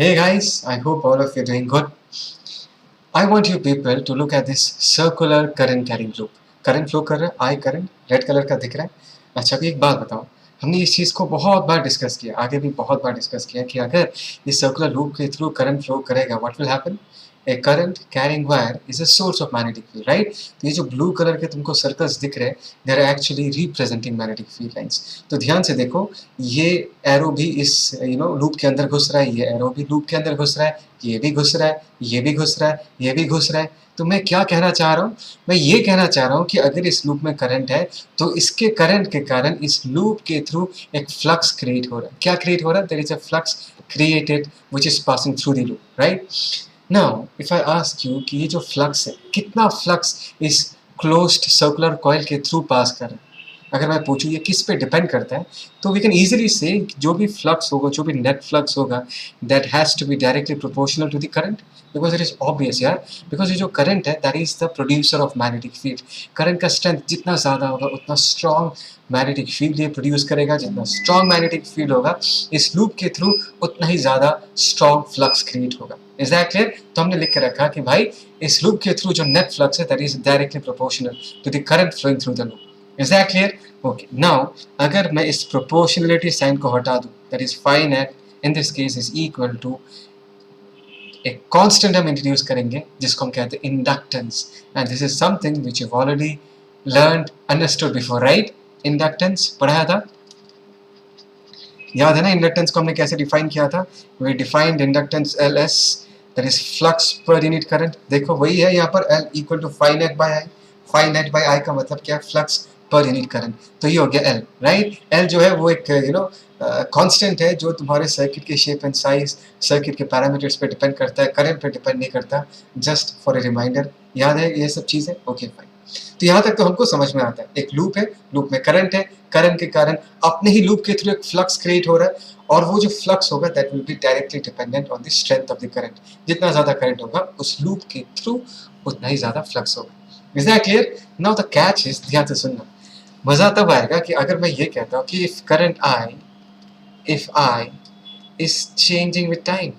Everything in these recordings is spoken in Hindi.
Hey guys, I hope all of you are doing good. I want you people to look at this circular current carrying loop. Current flow कर रहा है, आई करंट रेड कलर का दिख रहा है. अच्छा, अभी एक बात बताओ, हमने इस चीज़ को बहुत बार डिस्कस किया, आगे भी बहुत बार डिस्कस किया कि अगर इस सर्कुलर लूप के थ्रू करंट फ्लो करेगा, what will happen? A current carrying wire is a source of magnetic field, right? तो ये जो ब्लू कलर के तुमको सर्कल्स दिख रहे हैं, they are actually representing magnetic field lines. तो ध्यान से देखो, ये एरो भी इस लूप के अंदर घुस रहा है, ये एरो भी लूप के अंदर घुस रहा है, ये भी घुस रहा है, ये भी घुस रहा है, ये भी घुस रहा है. तो मैं क्या कहना चाह रहा हूँ? मैं ये कहना चाह रहा हूँ कि अगर इस लूप में करंट है तो इसके करंट के कारण इस लूप के थ्रू एक फ्लक्स क्रिएट हो रहा है. क्या क्रिएट हो रहा है? There is a flux created which is passing through the loop, right? Now if I ask you कि ये जो फ्लक्स है, कितना फ्लक्स इस क्लोज्ड सर्कुलर कॉइल के थ्रू पास कर रहा है, अगर मैं पूछूँ ये किस पे डिपेंड करता है, तो वी कैन ईजिली से जो भी फ्लक्स होगा, जो भी नेट फ्लक्स होगा, that has to be directly proportional to the current, because it is obvious यार. बिकॉज ये जो करंट है that is the producer of magnetic field. Current का स्ट्रेंथ जितना ज़्यादा होगा उतना स्ट्रॉन्ग मैग्नेटिक फील्ड ये प्रोड्यूस करेगा. जितना स्ट्रॉन्ग मैग्नेटिक फील्ड होगा इस लूप के थ्रू उतना ही ज़्यादा स्ट्रॉन्ग फ्लक्स क्रिएट होगा. Is that clear? तो हमने लिख के रखा कि भाई इस लूप के थ्रू जो नेट फ्लक्स है that is directly proportional to the current flowing through the loop. Is that clear? Okay. Now, अगर मैं इस proportionality sign को हटा दूँ, that is phi net in this case is equal to एक constant हम introduce करेंगे जिसको हम कहते हैं inductance, and this is something which you've already learned, understood before, right? Inductance पढ़ाया था, याद है ना? Inductance को हमने कैसे define किया था? We defined inductance LS, that is flux per unit current. देखो वही है यहाँ पर, L equal to phi net by I. phi net by I का मतलब क्या है? Flux per unit current. तो ये हो गया L, राइट? L जो है वो एक कांस्टेंट है जो तुम्हारे सर्किट के शेप एंड साइज, सर्किट के पैरामीटर्स पे डिपेंड करता है, करंट पे डिपेंड नहीं करता. जस्ट फॉर ए रिमाइंडर, याद है ये सब चीज़ें? Okay fine. तो यहाँ तक तो हमको समझ में आता है. एक लूप है, लूप में करंट है, करंट के कारण अपने ही लूप के थ्रू एक फ्लक्स क्रिएट हो रहा है, और वो जो फ्लक्स होगा that will be directly dependent on the strength of the current. जितना ज़्यादा करंट होगा उस लूप के थ्रू उतना ही ज़्यादा फ्लक्स होगा. Is that clear? Now the catch is, ध्यान से सुनना, मज़ा तब आएगा कि अगर मैं ये कहता हूँ कि if I is changing with time.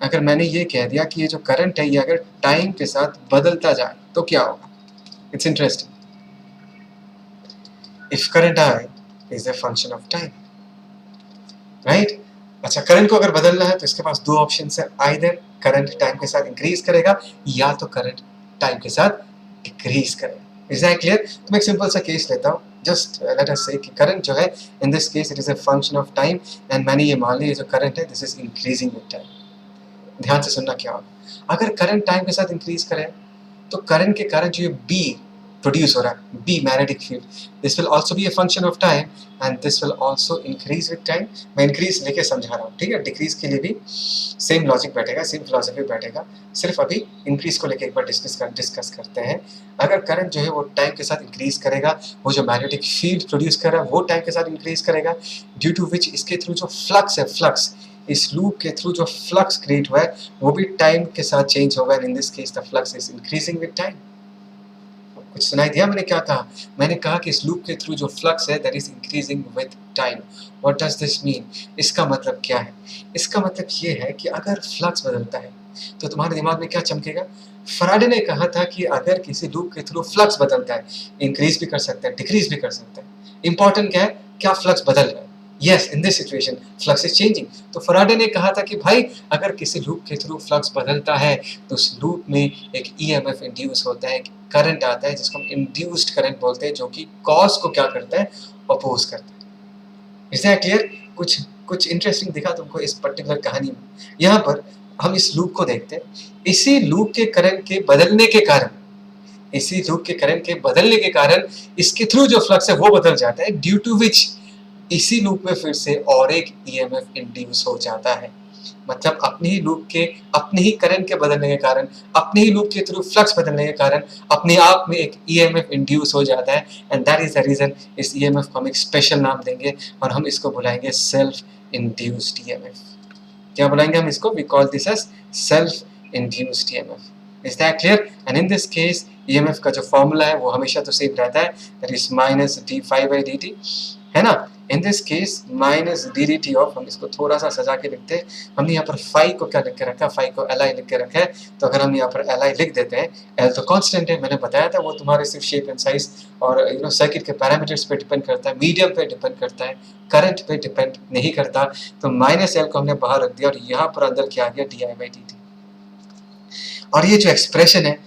अगर मैंने ये कह दिया कि ये जो करंट है ये अगर टाइम के साथ बदलता जाए तो क्या होगा? It's interesting. If current I is a function of time, right? अच्छा, करंट को अगर बदलना है तो इसके पास दो ऑप्शन है. आइदर करंट टाइम के साथ इंक्रीज करेगा या तो करंट टाइम के साथ डिक्रीज करेगा. Is that clear? तो मैं एक सिंपल सा केस लेता हूँ. जस्ट लेट अस से कि करंट जो है इन this case it is a function of time, and मैंने ये मान लिया जो करंट है this is increasing with time. ध्यान से सुनना क्या होगा. अगर करंट टाइम के साथ इंक्रीज करे तो करंट के कारण जो ये बी प्रोड्यूस हो रहा है, B magnetic field, this will also be a function of time and this will also increase with time. मैं इंक्रीज लेके समझा रहा हूँ, ठीक है? डिक्रीज के लिए भी सेम लॉजिक बैठेगा, सेम फिलोसफी बैठेगा. सिर्फ अभी इंक्रीज को लेके एक बार डिस्कस करते हैं. अगर करंट जो है वो टाइम के साथ इंक्रीज करेगा, वो जो मैग्नेटिक फील्ड प्रोड्यूस कर रहा है वो टाइम के साथ इंक्रीज करेगा, ड्यू टू विच इसके थ्रू जो फ्लक्स है, फ्लक्स इस लूप के थ्रू जो फ्लक्स क्रिएट हुआ है वो भी टाइम के साथ चेंज होगा, and in this case the flux is increasing with time. कुछ सुनाई दिया मैंने क्या कहा? मैंने कहा कि इस लूप के थ्रू जो फ्लक्स है that is increasing with time. What does this mean? इसका मतलब क्या है? इसका मतलब ये है कि अगर फ्लक्स बदलता है तो तुम्हारे दिमाग में क्या चमकेगा? फराडे ने कहा था कि अगर किसी लूप के थ्रू फ्लक्स बदलता है, इंक्रीज भी कर सकता है, डिक्रीज भी कर सकता है. इंपॉर्टेंट क्या है? क्या फ्लक्स बदल रहा है? Yes, in this situation flux is changing. तो फराडे ने कहा था कि भाई अगर किसी लूप के थ्रू फ्लक्स बदलता है तो उस लूप में एक ईएमएफ इंड्यूस होता है, करंट आता है जिसको हम इंड्यूस्ड करंट बोलते हैं, जो कि कॉज को क्या करता है? अपोज करता है. Is that clear? कुछ कुछ इंटरेस्टिंग दिखा तुमको इस पर्टिकुलर कहानी में? यहाँ पर हम इस लूप को देखते हैं. इसी लूप के करंट के बदलने के कारण, इसी लूप के करंट के बदलने के कारण इसके थ्रू जो फ्लक्स है वो बदल जाता है, ड्यू टू विच इसी लूप में फिर से और एक ईएमएफ इंड्यूस हो जाता है. मतलब अपने ही लूप के, अपने ही करंट के बदलने के कारण, अपने ही लूप के थ्रू फ्लक्स बदलने के कारण अपने आप में एक ईएमएफ इंड्यूस हो जाता है, and that is the reason इस ईएमएफ को हम एक स्पेशल नाम देंगे और हम इसको बुलाएंगे सेल्फ इंड्यूस्ड ईएमएफ. क्या बुलाएंगे हम इसको? We call this as self induced EMF. Is that clear? And in this case EMF का जो फॉर्मूला है वो हमेशा तो सेम रहता है, that is minus D phi by D T, है ना? In this case minus D D T of, हम इसको थोड़ा सा सजा के लिखते हैं। हमने यहाँ पर फाई को क्या लिख के रखा है, फाई को एल आई लिख के रखा है। तो अगर हम यहाँ पर एल आई लिख देते हैं, एल तो कांस्टेंट है, मैंने बताया था वो तुम्हारे सिर्फ शेप एंड साइज और सर्किट के पैरामीटर्स पे डिपेंड करता है, मीडियम पे डिपेंड करता है, करंट पे डिपेंड नहीं करता। तो माइनस एल को हमने बाहर रख दिया और यहाँ पर अंदर क्या आ गया, D I by D T. और ये जो एक्सप्रेशन है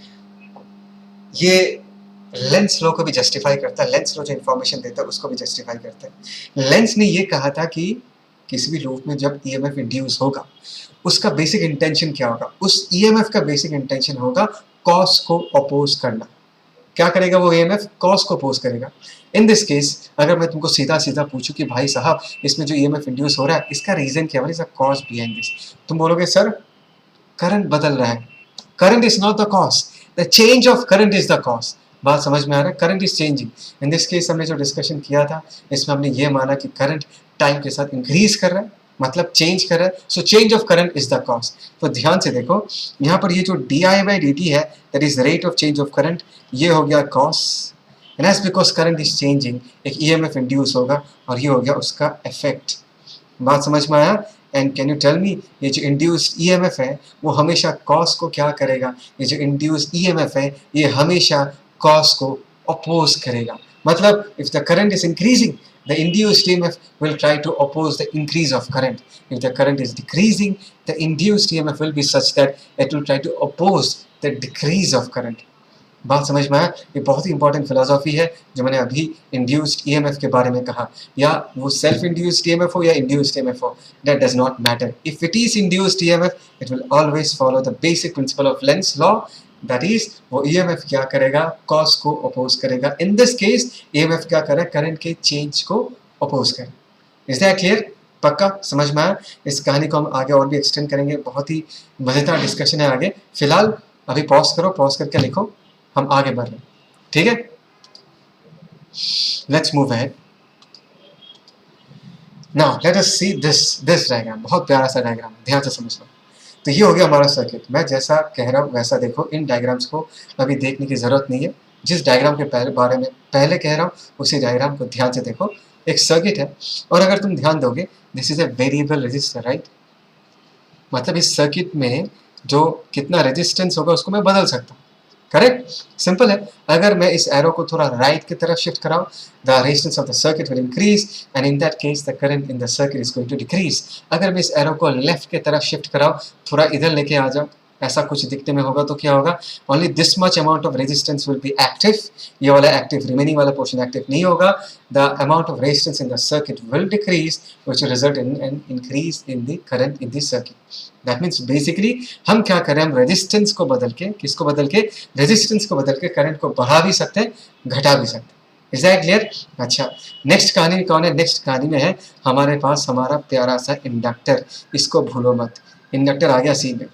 ये लेंस लॉ को भी जस्टिफाई करता है, लेंस लॉ जो इन्फॉर्मेशन देता है उसको भी जस्टिफाई करता है। लेंस ने ये कहा था कि किसी भी लूप में जब ईएमएफ इंड्यूस होगा उसका बेसिक इंटेंशन क्या होगा, उस ईएमएफ का बेसिक इंटेंशन होगा कॉस को अपोज करना। क्या करेगा वो ईएमएफ, कॉस को अपोज करेगा। इन दिस केस अगर मैं तुमको सीधा सीधा पूछूं कि भाई साहब इसमें जो ईएमएफ इंड्यूस हो रहा है इसका रीजन क्या है, कॉज बिहाइंड दिस, तुम बोलोगे सर करंट बदल रहा है, current is not the cause, the change of current is the cause. बात समझ में आ रहा है, current is changing. In this case हमने जो डिस्कशन किया था इसमें हमने ये माना कि करंट टाइम के साथ इंक्रीज कर रहा है, मतलब चेंज कर रहा है, so change of current is the cause. तो ध्यान से देखो यहाँ पर ये जो D I by D T है that is rate of change of current, ये हो गया cause, and as because current is changing एक ईएमएफ इंड्यूस होगा और ये हो गया उसका इफेक्ट। बात समझ में आया। And can you tell me ये जो इंड्यूस्ड ईएमएफ है वो हमेशा कॉस को क्या करेगा, ये जो इंड्यूस्ड ईएमएफ है ये हमेशा कॉस को अपोज करेगा। मतलब if the current is increasing the induced EMF will try to oppose the increase of current. If the current is decreasing, the induced EMF will be such that it will try to oppose the decrease of current. बात समझ में आया। ये बहुत ही इंपॉर्टेंट फिलोसॉफी है जो मैंने अभी इंड्यूस्ड ईएमएफ के बारे में कहा, या वो सेल्फ इंड्यूस्ड ईएमएफ हो या इंड्यूस्ड ईएमएफ हो, that does not matter. If it is induced EMF it will always follow the basic principle of Lenz law, that is वो ईएमएफ क्या करेगा, कॉस को अपोज करेगा। इन दिस केस ईएमएफ क्या करे, करंट के चेंज को अपोज करे। इज दैट क्लियर, पक्का समझ में आया। इस कहानी को हम आगे और भी एक्सटेंड करेंगे, बहुत ही मजेदार डिस्कशन है आगे। फिलहाल अभी पॉज करो, पॉज करके लिखो, हम आगे बढ़ रहे हैं, ठीक है। Let's move ahead. Now let us see this diagram, बहुत प्यारा सा डायग्राम, ध्यान से समझ लो। तो ये हो गया हमारा सर्किट। मैं जैसा कह रहा हूँ वैसा देखो, इन डायग्राम्स को अभी देखने की जरूरत नहीं है। जिस डायग्राम के बारे में पहले कह रहा हूँ उसी डायग्राम को ध्यान से देखो। एक सर्किट है और अगर तुम ध्यान दोगे this is a variable resistor, right. मतलब इस सर्किट में जो कितना रेजिस्टेंस होगा उसको मैं बदल सकता हूँ, करेक्ट, सिंपल है। अगर मैं इस एरो को थोड़ा राइट की तरफ शिफ्ट कराऊं, the resistance of the circuit will increase and in that case the current in the circuit is going to decrease. अगर मैं इस एरो को लेफ्ट की तरफ शिफ्ट कराऊं, थोड़ा इधर लेके आ जाऊं, ऐसा कुछ दिखने में होगा तो क्या होगा, only this much amount of resistance will be active, ये वाला एक्टिव, रिमेनिंग वाला पोर्शन एक्टिव नहीं होगा। The amount of resistance in the circuit will decrease which will result in an increase in the current in the circuit. That means basically हम क्या करें, हम रेजिस्टेंस को बदल के, किसको बदल के, रेजिस्टेंस को बदल के करंट को बढ़ा भी सकते हैं, घटा भी सकते हैं। Is that clear. अच्छा, नेक्स्ट कहानी कौन है, नेक्स्ट कहानी में है हमारे पास हमारा प्यारा सा इंडक्टर। इसको भूलो मत, इंडक्टर आ गया सी में।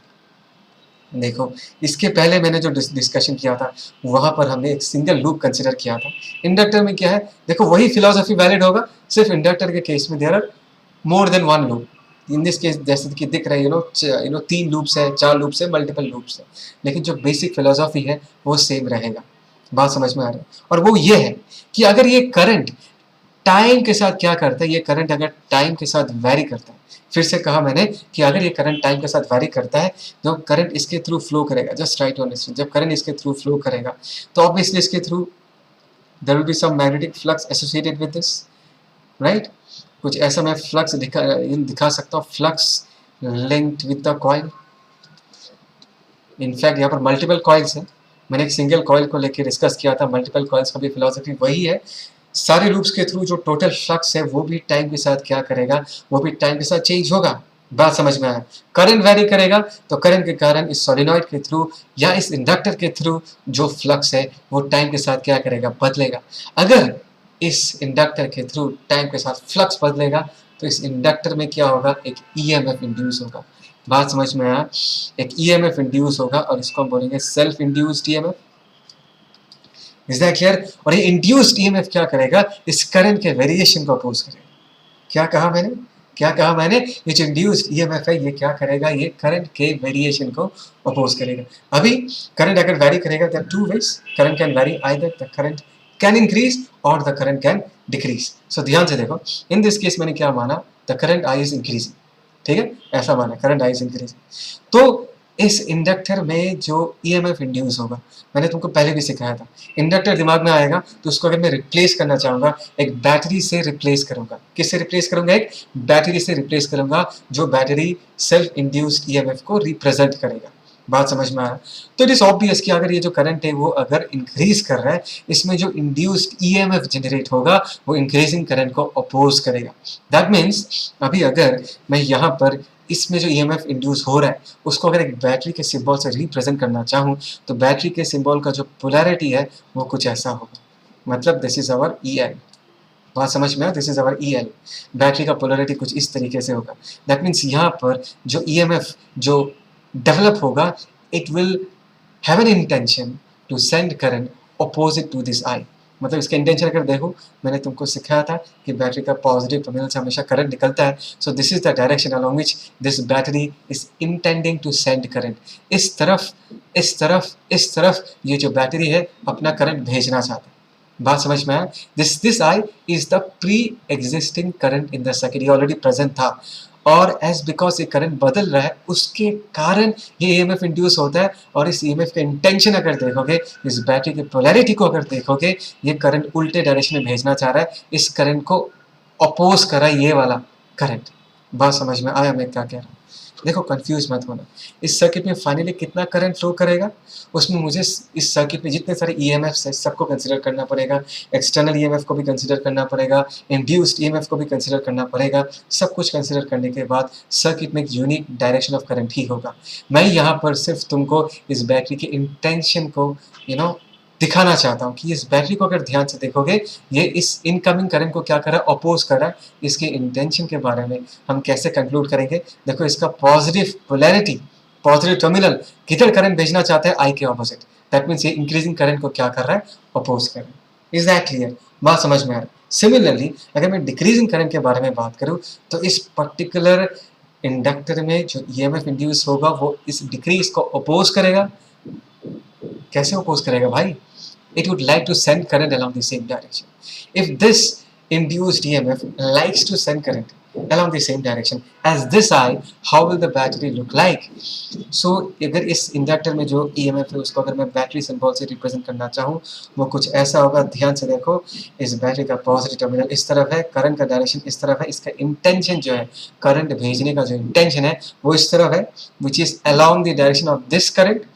देखो इसके पहले मैंने जो डिस्कशन किया था वहां पर हमने एक सिंगल लूप कंसिडर किया था। इंडक्टर में क्या है, देखो वही फिलॉसफी वैलिड होगा, सिर्फ इंडक्टर के केस में there are more than one loop. In this case जैसे कि दिख रहा है, 3 लूप्स है, 4 लूप्स है, मल्टीपल लूप्स है, लेकिन जो बेसिक फिलॉसफी है वो सेम रहेगा। बात समझ में आ रहा है। और वो ये है कि अगर ये करंट टाइम के साथ क्या करता है, ये करंट अगर टाइम के साथ वैरी करता है, फिर से कहा मैंने कि अगर ये करंट टाइम के साथ वैरी करता है, जब करंट इसके थ्रू फ्लो करेगा, जस्ट राइट ऑन दिस, जब करंट इसके थ्रू फ्लो करेगा तो ऑब्वियसली इसके through there will be some magnetic flux associated with this, right. कुछ ऐसा मैं फ्लक्स दिखा सकता हूँ, flux linked with the coil. In fact यहाँ पर मल्टीपल कॉइल्स हैं, मैंने एक सिंगल कॉइल को लेकर डिस्कस किया था, मल्टीपल कॉइल्स का भी फिलॉसफी वही है। सारे लूप्स के थ्रू जो टोटल फ्लक्स है वो भी टाइम के साथ क्या करेगा, वो भी टाइम के साथ चेंज होगा। बात समझ में आया। करंट वैरी करेगा तो करंट के कारण इस सोलेनॉइड के थ्रू या इस इंडक्टर के थ्रू जो फ्लक्स है वो टाइम के साथ क्या करेगा, बदलेगा। अगर इस इंडक्टर के थ्रू टाइम के साथ फ्लक्स बदलेगा तो इस इंडक्टर में क्या होगा, एक ईएमएफ इंड्यूस होगा। बात समझ में आया, एक ईएमएफ इंड्यूस होगा और इसको हम बोलेंगे self induced EMF. Is that clear. और ये इंड्यूस्ड ईएमएफ क्या करेगा, इस करंट के वेरिएशन को अपोज करेगा। क्या कहा मैंने, ये जो इंड्यूस्ड ईएमएफ है ये क्या करेगा, ये करंट के वेरिएशन को अपोज करेगा। अभी करंट अगर वैरी करेगा, there are 2 ways current can vary, either the current can increase और the current can decrease. So ध्यान से देखो, इन दिस केस मैंने क्या माना, the current I is increasing, ठीक है, ऐसा माना करंट आई इज इंक्रीजिंग। तो इस इंडक्टर में जो ईएमएफ इंड्यूस होगा, मैंने तुमको पहले भी सिखाया था, इंडक्टर दिमाग में आएगा तो उसको अगर मैं रिप्लेस करना चाहूंगा एक बैटरी से रिप्लेस करूंगा। किससे रिप्लेस करूंगा? एक बैटरी से रिप्लेस करूंगा, जो बैटरी सेल्फ इंड्यूस्ड ईएमएफ को रिप्रेजेंट करेगा। बात समझ में आया? तो इट इज ऑब्वियस कि अगर ये जो करंट है वो अगर इंक्रीज कर रहा है, इसमें जो इंड्यूस्ड ईएमएफ जनरेट होगा वो इंक्रीजिंग करंट को अपोज करेगा। दैट मीन्स अभी अगर मैं यहाँ पर इसमें जो ईएमएफ इंड्यूस हो रहा है उसको अगर एक बैटरी के सिंबल से रिप्रेजेंट करना चाहूँ, तो बैटरी के सिंबल का जो पोलैरिटी है वो कुछ ऐसा होगा, मतलब दिस इज आवर ईएल। बात समझ में आया? This is our E. Battery का पोलैरिटी कुछ इस तरीके से होगा। दैट मीन्स यहाँ पर जो ईएमएफ जो डेवलप होगा, it will have an intention to send current opposite to this I. मतलब इसका इंटेंशन अगर देखो, मैंने तुमको सिखाया था कि बैटरी का पॉजिटिव टर्मिनल से हमेशा करंट निकलता है। So this is the direction along which this battery is intending to send current. इस तरफ, इस तरफ, इस तरफ ये जो बैटरी है अपना करंट भेजना चाहता है। बात समझ में आया? This I is the pre existing current in the circuit, ये ऑलरेडी प्रेजेंट था, और एज बिकॉज ये करंट बदल रहा है उसके कारण ये ईएमएफ इंड्यूस होता है। और इस ईएमएफ का इंटेंशन अगर देखोगे, इस बैटरी की पोलैरिटी को अगर देखोगे, ये करंट उल्टे डायरेक्शन में भेजना चाह रहा है, इस करंट को अपोज कर रहा है ये वाला करंट। बात समझ में आया मैं क्या कह रहा हूँ? देखो कंफ्यूज मत होना। इस सर्किट में फाइनली कितना करंट फ्लो करेगा, उसमें मुझे इस सर्किट में जितने सारे ईएमएफ्स है सबको कंसीडर करना पड़ेगा, एक्सटर्नल ईएमएफ को भी कंसीडर करना पड़ेगा, इंड्यूस्ड ईएमएफ को भी कंसीडर करना पड़ेगा। सब कुछ कंसीडर करने के बाद सर्किट में एक यूनिक डायरेक्शन ऑफ करंट ही होगा। मैं यहाँ पर सिर्फ तुमको इस बैटरी के इंटेंशन को दिखाना चाहता हूँ कि इस बैटरी को अगर ध्यान से देखोगे, ये इस इनकमिंग करंट को क्या कर रहा है, अपोज कर रहा है। इसके इंटेंशन के बारे में हम कैसे कंक्लूड करेंगे? देखो इसका पॉजिटिव पोलैरिटी, पॉजिटिव टर्मिनल किधर करंट भेजना चाहता है, आई के ऑपोजिट। दैट मीन्स ये इंक्रीजिंग करंट को क्या कर रहा है, अपोज कर रहा है। Is that clear? बात समझ में आ रहा है? सिमिलरली अगर मैं डिक्रीजिंग करंट के बारे में बात करूँ, तो इस पर्टिकुलर इंडक्टर में जो ईएमएफ इंड्यूस होगा वो इस डिक्रीज को अपोज करेगा। कैसे अपोज करेगा भाई? It would like to send current along the same direction. If this induced EMF likes to send current along the same direction as this I, how will the battery look like? So अगर इस इंडक्टर में जो EMF है उसको अगर मैं बैटरी सिंबल से रिप्रेजेंट करना चाहूँ, वो कुछ ऐसा होगा। ध्यान से देखो, इस बैटरी का पॉजिटिव टर्मिनल इस तरफ है, करंट का डायरेक्शन इस तरफ है, इसका इंटेंशन जो है, करंट भेजने का जो इंटेंशन है वो इस तरफ है, which is along the direction of this current,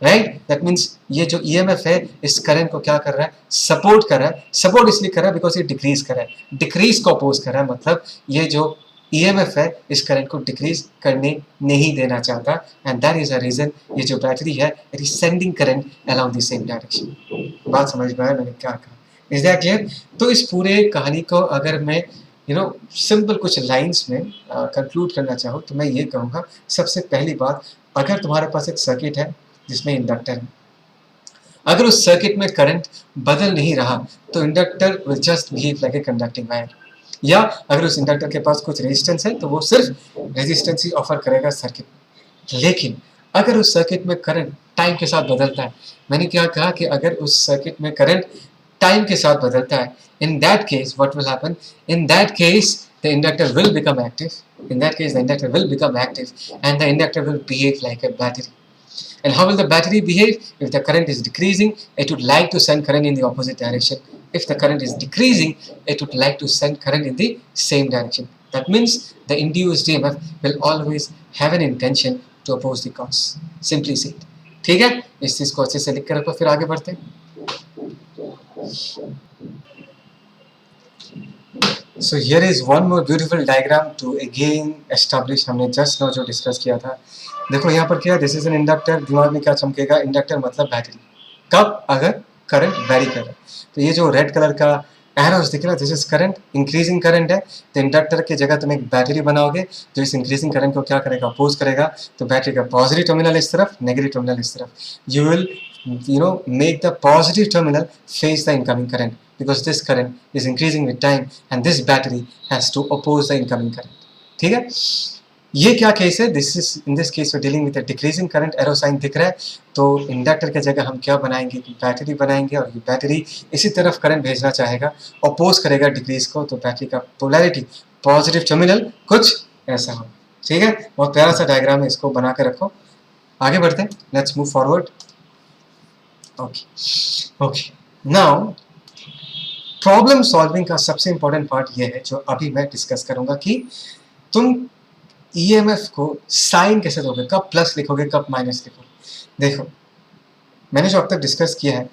right. That means ये जो ईएमएफ है इस करंट को क्या कर रहा है, सपोर्ट कर रहा है। सपोर्ट इसलिए कर रहा है बिकॉज ये डिक्रीज कर रहा है, डिक्रीज को अपोज कर रहा है। मतलब ये जो ईएमएफ है इस करंट को डिक्रीज करने नहीं देना चाहता, and that is a reason ये जो बैटरी है it is sending current along the same direction. बात समझ में आया मैंने क्या कहा? Is that clear? तो इस पूरे कहानी को अगर मैं सिंपल कुछ लाइंस में कंक्लूड करना चाहूँ तो मैं ये कहूँगा, सबसे पहली बात, अगर तुम्हारे पास एक सर्किट है जिसमें इंडक्टर है, अगर उस सर्किट में करंट बदल नहीं रहा तो inductor will just behave like a conducting wire. या अगर उस इंडक्टर के पास कुछ रेजिस्टेंस है तो वो सिर्फ रेजिस्टेंस ही ऑफर करेगा सर्किट में। लेकिन अगर उस सर्किट में करंट टाइम के साथ बदलता है, मैंने क्या कहा कि अगर उस सर्किट में करंट टाइम के साथ बदलता है, in that case what will happen? In that case the inductor will become active. In that case the inductor will become active and the inductor will behave like a battery. And how will the battery behave? If the current is decreasing, it would like to send current in the opposite direction. If the current is decreasing, it would like to send current in the same direction. That means the induced EMF will always have an intention to oppose the cause. Simply say it. ठीक है? इस चीज को अच्छे से लिख कर रखो, फिर आगे बढ़ते हैं। So here is one more beautiful diagram to again establish हमने just now जो डिस्कस किया था। देखो यहाँ पर क्या, दिस इज एन इंडक्टर। दिमाग में क्या चमकेगा? इंडक्टर मतलब बैटरी। कब? अगर करंट वेरी कर रहा है। तो ये जो रेड कलर का एरोस दिख रहा है, this is current, increasing current है। तो इंडक्टर की जगह तुम एक बैटरी बनाओगे जो इस इंक्रीजिंग करंट को क्या करेगा, अपोज करेगा। तो बैटरी का पॉजिटिव टर्मिनल इस तरफ, नेगेटिव टर्मिनल इस तरफ। You will make the positive terminal face the incoming current because this current is increasing with time and this battery has to oppose the incoming current. ठीक है? ये क्या केस है, this is in this case we dealing with decreasing current, arrow sign दिख रहा है, तो इंडक्टर की जगह हम क्या बनाएंगे, बैटरी बनाएंगे, और ये बैटरी इसी तरफ करंट भेजना चाहेगा, अपोज करेगा डिक्रीज को, तो बैटरी का पोलैरिटी पॉजिटिव टर्मिनल कुछ ऐसा हो। ठीक है, बहुत प्यारा सा डायग्राम है, इसको बना के रखो। आगे बढ़ते हैं, let's move forward. Okay now problem solving का सबसे इंपॉर्टेंट पार्ट ये है जो अभी मैं डिस्कस करूंगा कि तुम ईएमएफ को साइन कैसे दोगे, कब प्लस लिखोगे, कब माइनस लिखोगे। देखो मैंने जो अब तक डिस्कस किया है,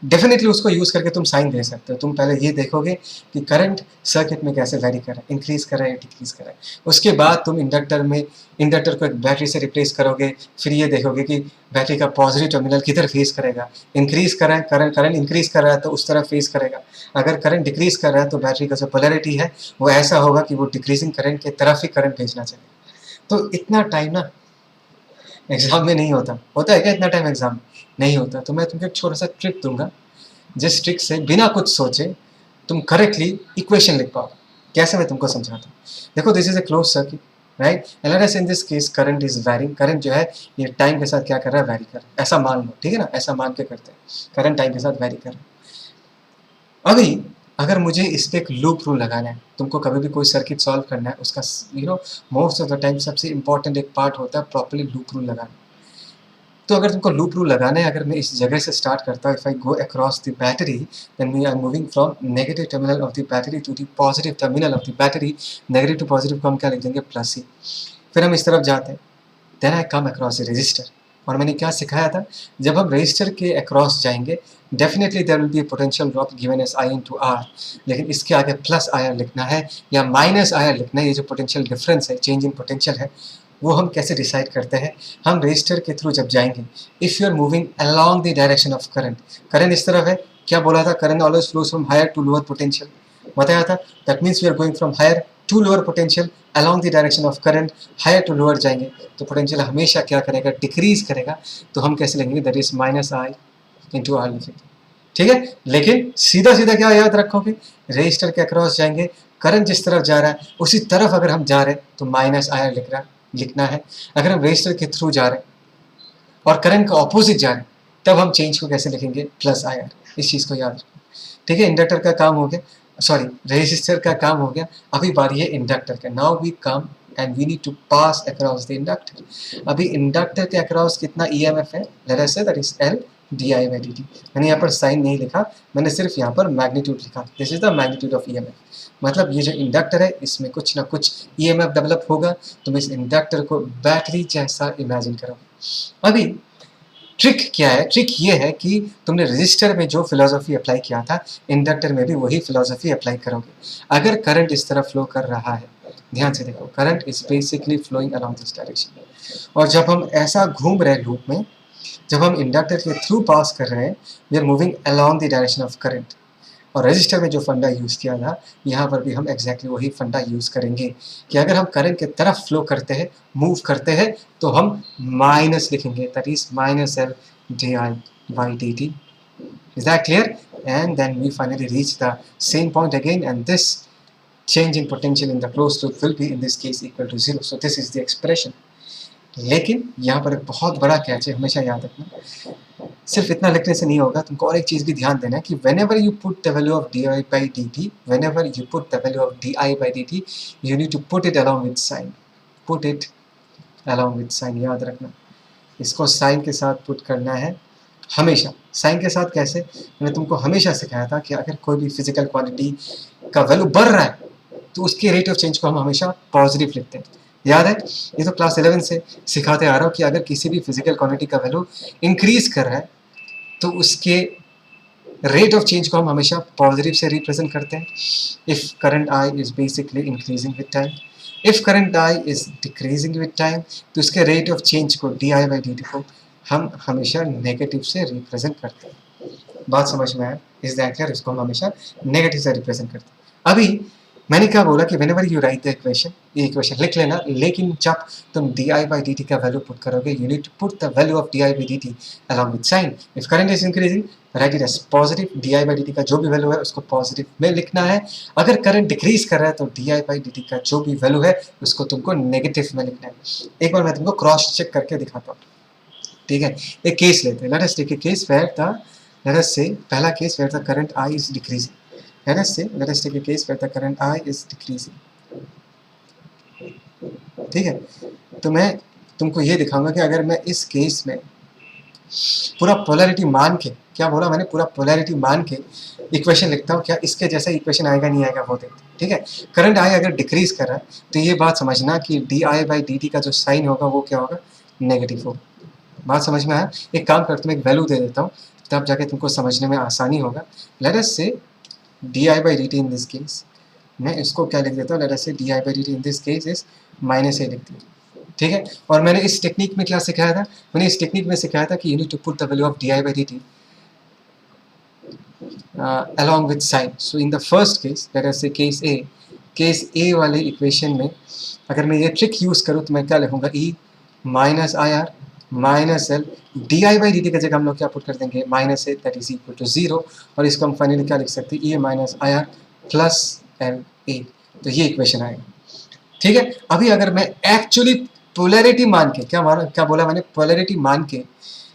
डेफिनेटली उसको यूज करके तुम साइन दे सकते हो। तुम पहले ये देखोगे कि करंट सर्किट में कैसे वेरी कर रहा है, इंक्रीज कर रहा है या डिक्रीज कर रहा है। उसके बाद तुम इंडक्टर को एक बैटरी से रिप्लेस करोगे, फिर ये देखोगे कि बैटरी का पॉजिटिव टर्मिनल किधर फेस करेगा, इंक्रीज कर रहा है करंट इंक्रीज कर रहा है तो उस तरफ फेस करेगा, अगर करंट डिक्रीज कर रहा है तो बैटरी का जो पोलैरिटी है वो ऐसा होगा कि वो डिक्रीजिंग करंट की तरफ ही करंट भेजना चाहिए। तो इतना टाइम ना एग्जाम में नहीं होता, होता है क्या इतना टाइम एग्जाम में? नहीं होता। तो मैं तुमको एक छोटा सा ट्रिक दूंगा, जिस ट्रिक से बिना कुछ सोचे तुम करेक्टली इक्वेशन लिख पाओ। कैसे, मैं तुमको समझाता हूँ। देखो this is A close circuit, right, LRS in this case current is varying, current जो है ये टाइम के साथ क्या कर रहा है, वैरी कर रहा है, ऐसा मान लो, ठीक है ना, ऐसा मान के करते हैं, करंट टाइम के साथ वैरी कर रहा है। अभी अगर मुझे इस पर एक लूप रूल लगाना है, तुमको कभी भी कोई सर्किट सॉल्व करना है, उसका मोस्ट ऑफ द टाइम सबसे इंपॉर्टेंट एक पार्ट होता है प्रॉपर्ली लूप रूल लगाना। तो अगर तुमको लूप रूल लगाना है, अगर मैं इस जगह से स्टार्ट करता हूँ, if I go across the battery then we are moving from negative terminal of the battery to the positive terminal of the battery, negative to positive को हम क्या लिख देंगे, प्लस ही। फिर हम इस तरफ जाते हैं, then I come across the resistor, और मैंने क्या सिखाया था, जब हम रजिस्टर के अक्रॉस जाएंगे definitely there will be potential drop given as I into R, लेकिन इसके आगे प्लस आई आर लिखना है या माइनस आई आर लिखना है। ये जो पोटेंशियल डिफरेंस है, चेंज इन पोटेंशियल है, वो हम कैसे डिसाइड करते हैं, हम रजिस्टर के थ्रू जब जाएंगे, if you are moving along the direction of current, current इस तरफ है, क्या बोला था, current always flows from higher to lower potential, बताया था, that means we are going from higher to lower potential along the direction of current, higher to lower जाएंगे तो पोटेंशियल हमेशा क्या करेगा, डिक्रीज करेगा। तो हम कैसे लेंगे, that is minus I into R लिखेंगे, ठीक है। लेकिन सीधा सीधा क्या याद रखोगे, रजिस्टर के अक्रॉस जाएंगे, करंट जिस तरफ जा रहा है उसी तरफ अगर हम जा रहे हैं तो माइनस आई आर लिखना है। अगर हम रजिस्टर के थ्रू जा रहे हैं और करंट का ऑपोजिट जा रहे हैं तब हम चेंज को कैसे लिखेंगे, प्लस आई आर। इस चीज़ को याद रखो, ठीक है। इंडक्टर का काम हो गया, सॉरी रेजिस्टर का काम हो गया, अभी बारी है इंडक्टर का। Now we come and we need to pass across the inductor. अभी इंडक्टर के अक्रॉस कितना ईएमएफ है, let us say that is L D I by D T. मैंने यहाँ पर साइन नहीं लिखा, मैंने सिर्फ यहाँ पर मैग्नीट्यूड लिखा, this is the magnitude of EMF. मतलब ये जो इंडक्टर है इसमें कुछ ना कुछ ईएमएफ डेवलप होगा, तुम इस इंडक्टर को बैटरी जैसा इमेजिन करो। अभी ट्रिक क्या है, ट्रिक ये है कि तुमने रजिस्टर में जो फिलॉसफी अप्लाई किया था इंडक्टर में भी वही फिलॉसफी अप्लाई करोगे। अगर करंट इस तरफ फ्लो कर रहा है, ध्यान से देखो, current is basically flowing along this direction, और जब हम ऐसा घूम रहे हैं लूप में, जब हम इंडक्टर के थ्रू पास कर रहे हैं, we are moving along the direction of current. और रजिस्टर में जो फंडा यूज़ किया था, यहाँ पर भी हम एग्जैक्टली वही फंडा यूज़ करेंगे कि अगर हम करंट के तरफ फ्लो करते हैं, मूव करते हैं, तो हम माइनस लिखेंगे, that is minus L D I by D T. Is that clear? And then we finally reach the same point again, and this change in potential in the closed loop will be in this case equal to 0. So this is the expression. लेकिन यहाँ पर एक बहुत बड़ा कैच है, हमेशा याद रखना, सिर्फ इतना लिखने से नहीं होगा, तुमको और एक चीज़ भी ध्यान देना है कि whenever you put the value of di by dt, whenever you put the value of di by dt, you need to put it along with sign, put it along with sign, याद रखना, इसको साइन के साथ पुट करना है हमेशा। साइन के साथ कैसे, मैंने तुमको हमेशा सिखाया था कि अगर कोई भी फिजिकल क्वांटिटी का वैल्यू बढ़ रहा है तो उसके रेट ऑफ चेंज को हम हमेशा पॉजिटिव लिखते हैं, याद है। ये तो क्लास 11 से सिखाते आ रहा हूँ कि अगर किसी भी फिजिकल क्वांटिटी का वैल्यू इंक्रीज कर रहा है तो उसके रेट ऑफ चेंज को हम हमेशा पॉजिटिव से रिप्रेजेंट करते हैं। If current I is basically increasing with time, if current I is decreasing with time, तो उसके रेट ऑफ चेंज को D I by D T को हम हमेशा नेगेटिव से रिप्रेजेंट करते हैं। बात समझ में आया? Is that clear? इसको हम हमेशा नेगेटिव से रिप्रेजेंट करते हैं। अभी मैंने क्या बोला कि whenever you write the equation, ये इक्वेशन लिख लेना, लेकिन जब तुम di/dt का वैल्यू पुट करोगे, you need to put the value of di/dt along with sign. If current is increasing, right it as positive. di/dt का जो भी वैल्यू है उसको पॉजिटिव में लिखना है. अगर करंट डिक्रीज कर रहा है तो di/dt का जो भी वैल्यू है उसको तुमको नेगेटिव में लिखना है. एक बार मैं तुमको क्रॉस चेक करके दिखाता हूँ, ठीक है. एक केस लेते हैं. Let us take a case where the, let us say पहला case where the current I is decreasing. Let us take a case where the current I is decreasing, ठीक है. तो मैं तुमको ये दिखाऊंगा कि अगर मैं इस केस में पूरा पोलैरिटी मान के, क्या बोला मैंने, पूरा पोलैरिटी मान के इक्वेशन लिखता हूँ, क्या इसके जैसा इक्वेशन आएगा नहीं आएगा वो देखते हैं, ठीक है. करंट I अगर डिक्रीज कर रहा है तो ये बात समझना कि di/dt का जो साइन होगा वो क्या होगा, नेगेटिव होगा. बात समझ में आया. एक काम करता हूँ, एक वैल्यू दे देता हूँ, तब जाके तुमको समझने में आसानी होगा. लेट अस से di/dt इन दिस केस, मैं इसको क्या लिख देता हूँ, लेट अस से di/dt in this case is -a लिख दिया, ठीक है. और मैंने इस टेक्निक में क्या सिखाया था, मैंने इस टेक्निक में सिखाया था कि you need to put the value of di/dt along with sign. So in the first case, let us say case A वाले इक्वेशन में अगर मैं ये ट्रिक यूज करूँ तो मैं क्या लिखूंगा, e minus IR minus L, di/dt की जगह हम लोग क्या पुट कर देंगे, -a, that is equal to 0. और इसको हम फाइनली क्या लिख सकते हैं, e minus IR plus LA. तो ये इक्वेशन आएगा, ठीक है. अभी अगर मैं एक्चुअली पोलैरिटी मान के, क्या बोला मैंने, पोलैरिटी मान के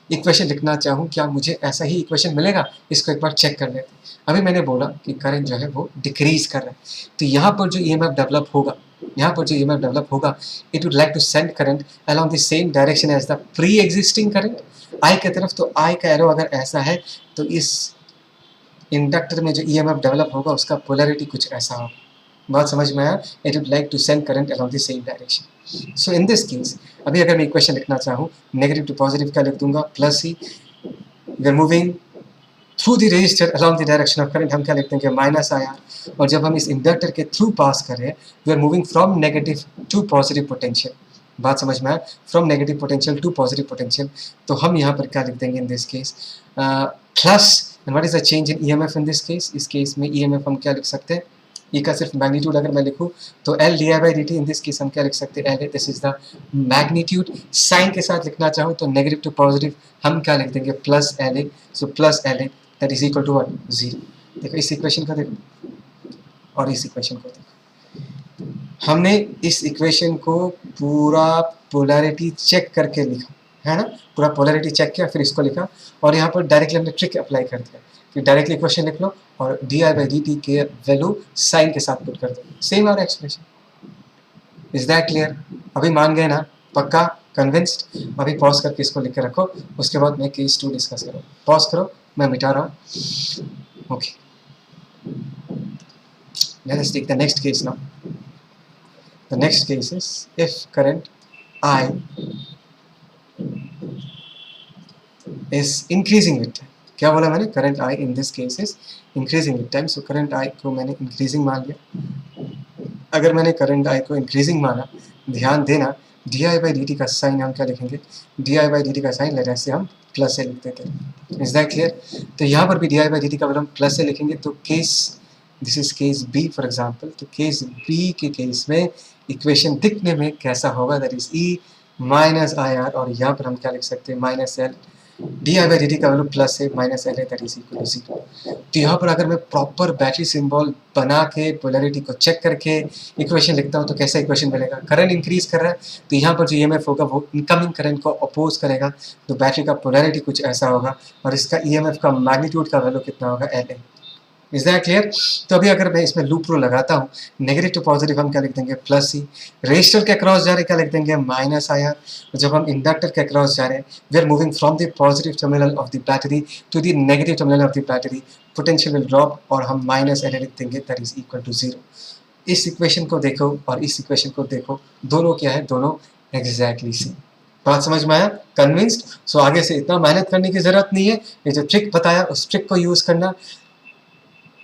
इक्वेशन लिखना चाहूँ, क्या मुझे ऐसा ही इक्वेशन मिलेगा, इसको एक बार चेक कर लेते हैं. अभी मैंने बोला कि करंट जो है वो डिक्रीज कर रहा है, तो यहाँ पर जो EMF डेवलप होगा, it would like to send current along the same direction as the pre existing current I की तरफ. तो I का एरो अगर ऐसा है तो इस इंडक्टर में जो EMF डेवलप होगा उसका पोलैरिटी कुछ ऐसा होगा. बात समझ में आया. It would like to send current along the same direction. So in this case अभी अगर मैं इक्वेशन लिखना चाहूँ, नेगेटिव टू पॉजिटिव क्या लिख दूंगा, प्लस ही, we are moving through the resistor along the direction of current, हम क्या लिख देंगे, -IR. और जब हम इस इंडक्टर के थ्रू पास कर रहे हैं, we are moving from negative to positive potential. बात समझ में आया, from negative potential to positive potential. तो हम यहाँ पर क्या लिख देंगे in this case, plus. And what is the change in EMF in this case, इस केस में EMF हम क्या लिख सकते हैं, E का सिर्फ मैग्नीट्यूड अगर मैं लिखूँ तो L di/dt. In this case हम क्या लिख सकते हैं, LA, this is the magnitude. Sign के साथ लिखना चाहूँ तो नेगेटिव टू पॉजिटिव हम क्या लिख देंगे, plus LA. So plus LA that is equal to what, 0. देखो इस इक्वेशन को देखो और इस इक्वेशन को देखो. हमने इस इक्वेशन को पूरा पोलैरिटी चेक करके लिखा है ना, पूरा पोलैरिटी चेक किया, फिर इसको लिखा, और यहाँ पर डायरेक्टली हमने ट्रिक अप्लाई कर दिया कि डायरेक्टली इक्वेशन लिख लो और di/dt के वैल्यू साइन के साथ पुट कर दो, सेम आ रहा एक्सप्रेशन. Is that clear. अभी मान गए ना, पक्का कन्विंस्ड. अभी पॉज करके इसको लिख के रखो, उसके बाद मैं केस 2 डिस्कस करो. पॉज करो, मैं मिटा रहा हूँ. Okay, let us take the next case now. The next case is if current I is increasing with time. क्या बोला मैंने, current I in this case is increasing with time. So current I को मैंने increasing मान लिया. अगर मैंने करंट I को increasing माना, ध्यान देना di/dt का साइन हम क्या लिखेंगे, di/dt का साइन लेट अस से हम प्लस से लिख देते हैं. Is that clear. तो यहाँ पर भी di/dt का वैल्यू हम प्लस से लिखेंगे. तो case, this is case B for example. तो केस B के केस में इक्वेशन दिखने में कैसा होगा, that is E minus IR. और यहाँ पर हम क्या लिख सकते हैं, माइनस L. di/dt का वैल्यू प्लस है, minus LA that is equal to 0. तो यहाँ पर अगर मैं प्रॉपर बैटरी सिंबल बना के पोलैरिटी को चेक करके इक्वेशन लिखता हूँ तो कैसा इक्वेशन मिलेगा, करंट इंक्रीज कर रहा है तो यहाँ पर जो EMF होगा वो इनकमिंग करंट को अपोज करेगा, तो बैटरी का पोलैरिटी कुछ ऐसा होगा, और इसका EMF का मैग्नीट्यूड का वैल्यू कितना होगा, LA. Is that clear. तो अभी अगर मैं इसमें लूप रूल लगाता हूँ, नेगेटिव टू पॉजिटिव हम क्या लिख देंगे, प्लस ही. रेजिस्टर के अक्रॉस जा रहे क्या लिख देंगे, माइनस IR. जब हम इंडक्टर के अक्रॉस जा रहे हैं, we are moving from the positive terminal of the battery to the negative terminal of the battery, potential will drop और हम माइनस LA लिख देंगे दैट इज इक्वल टू 0. इस इक्वेशन को देखो और इस इक्वेशन को देखो, दोनों क्या है, दोनों एग्जैक्टली सेम. बात समझ में आया, कन्विंस्ड. सो आगे से इतना मेहनत करने की जरूरत नहीं है, ये जो ट्रिक बताया उस ट्रिक को यूज करना.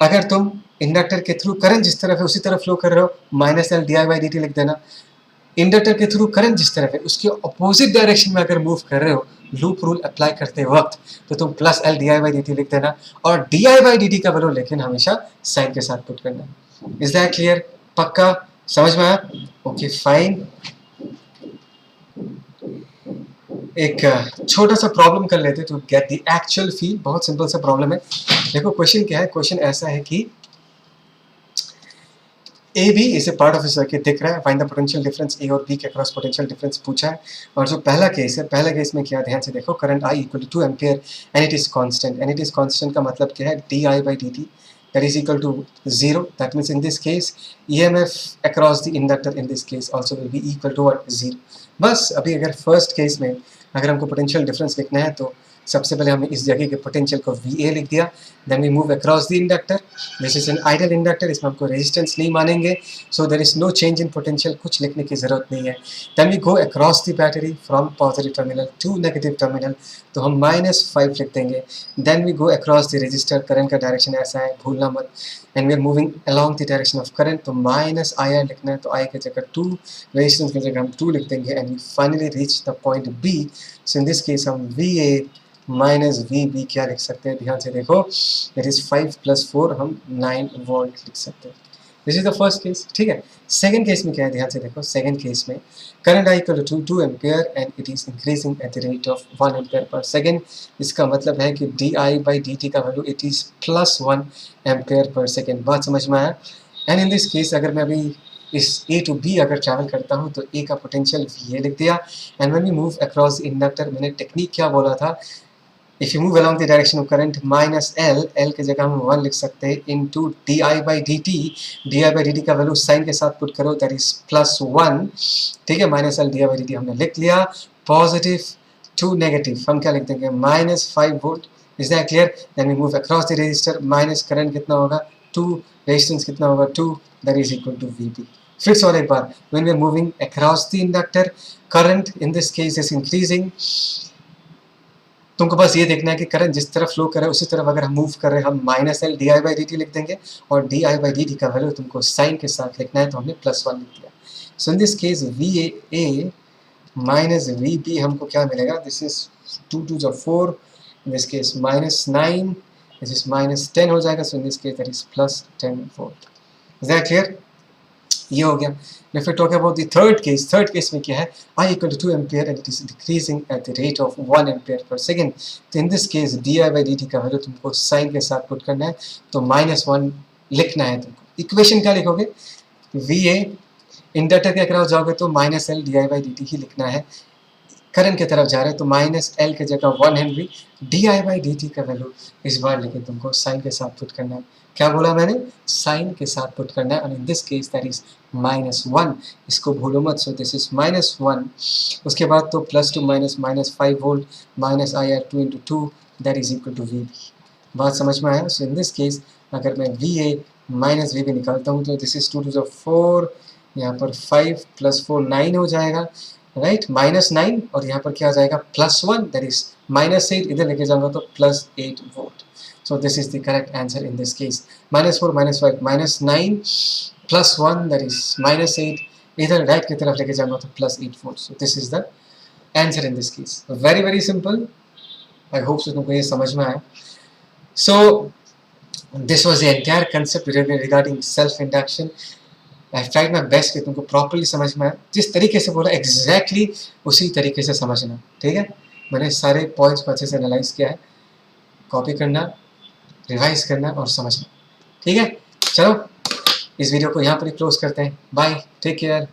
अगर तुम इंडक्टर के थ्रू करंट जिस तरफ है उसी तरफ फ्लो कर रहे हो, माइनस L di/dt लिख देना. इंडक्टर के थ्रू करंट जिस तरफ है उसके अपोजिट डायरेक्शन में अगर मूव कर रहे हो लूप रूल अप्लाई करते वक्त, तो तुम प्लस L di/dt लिख देना, और di/dt का वैल्यू लेकिन हमेशा साइन के साथ पुट करना. इज दैट क्लियर, पक्का समझ में आया? Okay fine. एक छोटा सा प्रॉब्लम कर लेते to get the actual feel. बहुत सिंपल सा प्रॉब्लम है। देखो क्वेश्चन क्या है, क्वेश्चन ऐसा है कि A B is a part of a circuit दिख रहा है, find the potential difference A और बी के अक्रॉस पोटेंशियल डिफरेंस पूछा है। और जो पहला केस है, पहला केस में क्या, ध्यान से देखो, current I equal to 2 ampere and it is constant. And it is constant का मतलब क्या है, D I by D T that is equal to 0. That means in this case EMF across the inductor in this case also will be equal to what, 0. बस अभी अगर फर्स्ट केस में अगर हमको पोटेंशियल डिफरेंस लिखना है तो सबसे पहले हमने इस जगह के पोटेंशियल को VA लिख दिया। Then we move across the inductor, this is an ideal inductor, इसमें हमको रेजिस्टेंस नहीं मानेंगे, so there is no change in potential, कुछ लिखने की ज़रूरत नहीं है। Then we go across the battery from positive terminal to negative terminal, तो हम -5 लिख देंगे। Then we go across the resistor, current का डायरेक्शन ऐसा है, भूलना मत, and we are moving along the direction of current, तो -IR लिखना है, तो I की जगह 2, रेजिस्टेंस की जगह हम 2 लिख देंगे, and we finally reach the point B। So in this case हम VA माइनस VB क्या लिख सकते हैं, ध्यान से देखो, दैट इज 5 + 4, हम 9 वोल्ट लिख सकते हैं। This is the first case, ठीक है। सेकंड केस में क्या है, ध्यान से देखो, सेकंड केस में current I equal to 2 ampere and it is increasing at the rate of 1 ampere per second. इसका मतलब है कि di/dt का value it is +1 ampere per second. बात समझ में आया? एंड इन दिस केस अगर मैं अभी इस A to B अगर ट्रैवल करता हूँ तो A का पोटेंशियल VA लिख दिया, and when we move across inductor, मैंने टेक्निक क्या बोला था, if you move along the direction of current -L, L की जगह हम 1 लिख सकते हैं, इनटू di/dt, di/dt का वैल्यू साइन के साथ पुट करो, दैट इज +1, ठीक है। -L di/dt हमने लिख लिया, पॉजिटिव टू नेगेटिव हम क्या लिख देंगे, -5 volt. Is that clear? Then we move across the resistor, minus current कितना होगा 2, रेजिस्टेंस कितना होगा 2, that is equal to VB। फिर से और एक बार, when we are moving across the inductor, current in this case is increasing, तुमको बस ये देखना है कि करंट जिस तरफ फ्लो कर रहा है उसी तरफ अगर हम मूव कर रहे हैं, हम -L di/dt लिख देंगे, और di/dt का वैल्यू तुमको साइन के साथ लिखना है, तो हमने +1 लिख दिया। So in this case VA minus VB हमको क्या मिलेगा, दिस इज 2 2 जो 4, in this case -9, this is -10 हो जाएगा, so in this case that is +10 volt. Is that clear? ये हो गया। If we talk about the third case में क्या है, I equal to 2 ampere and it is decreasing at the rate of 1 ampere per second। तो in this case di/dt का वैल्यू तुमको साइन के साथ पुट करना है, तो -1 लिखना है तुमको। इक्वेशन क्या लिखोगे, VA, इंडक्टर के अक्रॉस जाओगे तो -L di/dt ही लिखना है, करंट की तरफ जा रहे हैं तो -L की जगह 1 हेनरी, di/dt का वैल्यू इस बार लेके तुमको साइन के साथ पुट करना है। क्या बोला मैंने, साइन के साथ पुट करना है, और इन दिस केस दैट इज -1, इसको भूलो मत, सो दिस इज -1। उसके बाद तो +2 -5 volt, -IR 2 × 2 that is equal to VB। बात समझ में आया? सो इन दिस केस अगर मैं VA माइनस VB निकालता हूँ तो दिस इज 2 2 4, यहाँ पर 5 + 4 9 हो जाएगा, राइट, -9, और यहाँ पर क्या आ जाएगा +1, दैट इज -8, इधर लेके जाऊंगा तो +8 volt. So this is the correct answer in this case. -4 -5 -9 +1 that is -8, इधर राइट की तरफ लेके जाऊंगा तो +8 volt. So this is the answer in this case. Very very simple. I hope so तुमको ये समझ में आया। So this was the entire concept regarding self induction. I tried my best कि तुमको प्रॉपरली समझ में आए, जिस तरीके से बोला एग्जैक्टली उसी तरीके से समझना, ठीक है। मैंने सारे पॉइंट्स को अच्छे से एनालाइज किया है, कॉपी करना, रिवाइज करना और समझना, ठीक है। चलो इस वीडियो को यहाँ पर ही क्लोज करते हैं। Bye, take care.